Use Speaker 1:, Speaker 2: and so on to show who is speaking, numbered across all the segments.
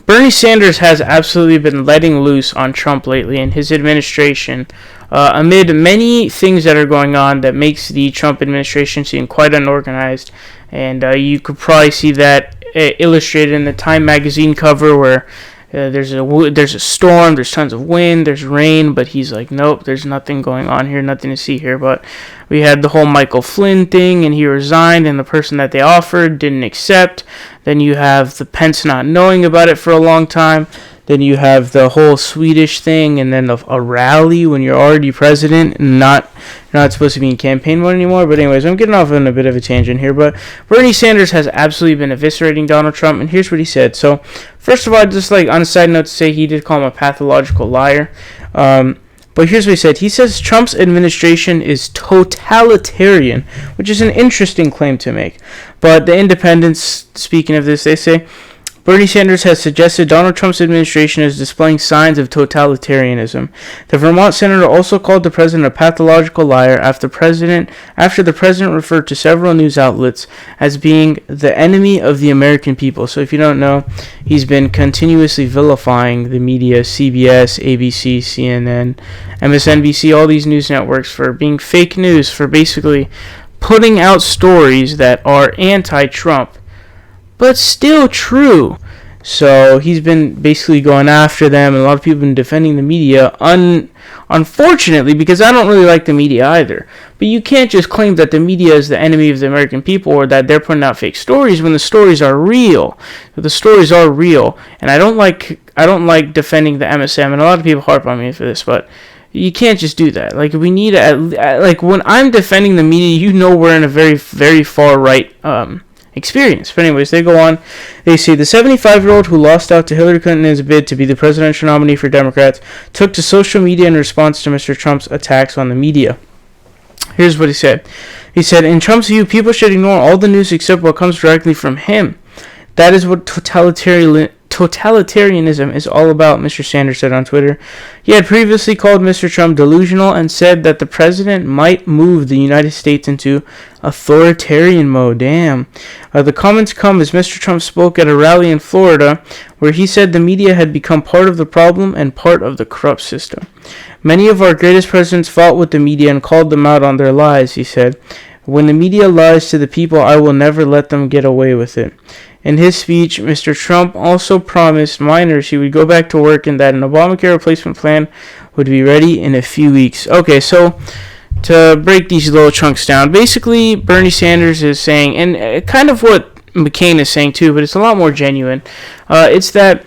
Speaker 1: Bernie Sanders has absolutely been letting loose on Trump lately and his administration amid many things that are going on that makes the Trump administration seem quite unorganized. And you could probably see that illustrated in the Time magazine cover where there's a storm, there's tons of wind, there's rain, but he's like, nope, there's nothing going on here, nothing to see here. But we had the whole Michael Flynn thing, and he resigned, and the person that they offered didn't accept. Then you have the Pence not knowing about it for a long time. Then you have the whole Swedish thing, and then a rally when you're already president and not supposed to be in campaign mode anymore. But anyways, I'm getting off on a bit of a tangent here. But Bernie Sanders has absolutely been eviscerating Donald Trump, and here's what he said. So, first of all, just like on a side note to say he did call him a pathological liar. But here's what he said. He says Trump's administration is totalitarian, which is an interesting claim to make. But the Independents, speaking of this, they say, Bernie Sanders has suggested Donald Trump's administration is displaying signs of totalitarianism. The Vermont senator also called the president a pathological liar after the president referred to several news outlets as being the enemy of the American people. So if you don't know, he's been continuously vilifying the media, CBS, ABC, CNN, MSNBC, all these news networks for being fake news, for basically putting out stories that are anti-Trump, but still true. So he's been basically going after them, and a lot of people have been defending the media, unfortunately, because I don't really like the media either. But you can't just claim that the media is the enemy of the American people, or that they're putting out fake stories when the stories are real. The stories are real, and I don't like defending the MSM, and a lot of people harp on me for this, but you can't just do that. Like, we need like when I'm defending the media, you know, we're in a very, very far right experience. But anyways, they go on. They say the 75-year-old who lost out to Hillary Clinton in his bid to be the presidential nominee for Democrats took to social media in response to Mr. Trump's attacks on the media. Here's what he said. He said, in Trump's view, people should ignore all the news except what comes directly from him. That is what totalitarianism is all about, Mr. Sanders said on Twitter. He had previously called Mr. Trump delusional and said that the president might move the United States into authoritarian mode. Damn. The comments come as Mr. Trump spoke at a rally in Florida where he said the media had become part of the problem and part of the corrupt system. Many of our greatest presidents fought with the media and called them out on their lies, he said. When the media lies to the people, I will never let them get away with it. In his speech, Mr. Trump also promised minors he would go back to work and that an Obamacare replacement plan would be ready in a few weeks. Okay, so to break these little chunks down, basically Bernie Sanders is saying, and kind of what McCain is saying too, but it's a lot more genuine, it's that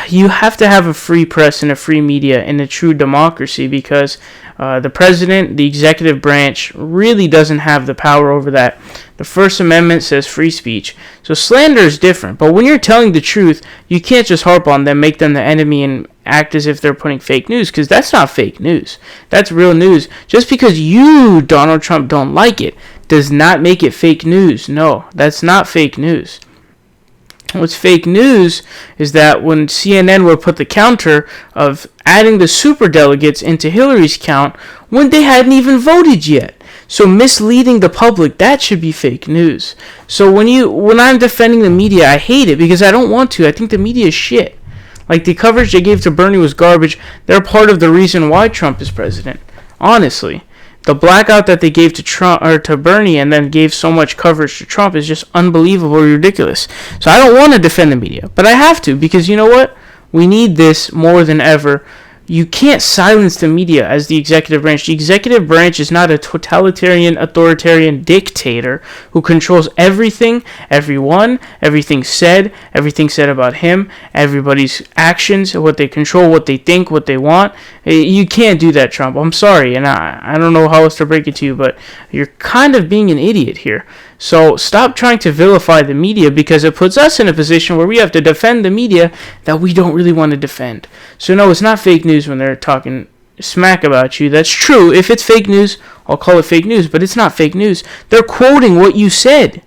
Speaker 1: you have to have a free press and a free media in a true democracy because the president, the executive branch, really doesn't have the power over that. The First Amendment says free speech. So slander is different. But when you're telling the truth, you can't just harp on them, make them the enemy, and act as if they're putting fake news, because that's not fake news. That's real news. Just because you, Donald Trump, don't like it does not make it fake news. No, that's not fake news. What's fake news is that when CNN would put the counter of adding the superdelegates into Hillary's count when they hadn't even voted yet. So misleading the public, that should be fake news. So when I'm defending the media, I hate it because I don't want to. I think the media is shit. Like, the coverage they gave to Bernie was garbage. They're part of the reason why Trump is president. Honestly. The blackout that they gave to Trump or to Bernie and then gave so much coverage to Trump is just unbelievably ridiculous. So I don't want to defend the media, but I have to because you know what? We need this more than ever. You can't silence the media as the executive branch. The executive branch is not a totalitarian, authoritarian dictator who controls everything, everyone, everything said about him, everybody's actions, what they control, what they think, what they want. You can't do that, Trump. I'm sorry, and I don't know how else to break it to you, but you're kind of being an idiot here. So stop trying to vilify the media because it puts us in a position where we have to defend the media that we don't really want to defend. So no, it's not fake news when they're talking smack about you. That's true. If it's fake news, I'll call it fake news, but it's not fake news. They're quoting what you said.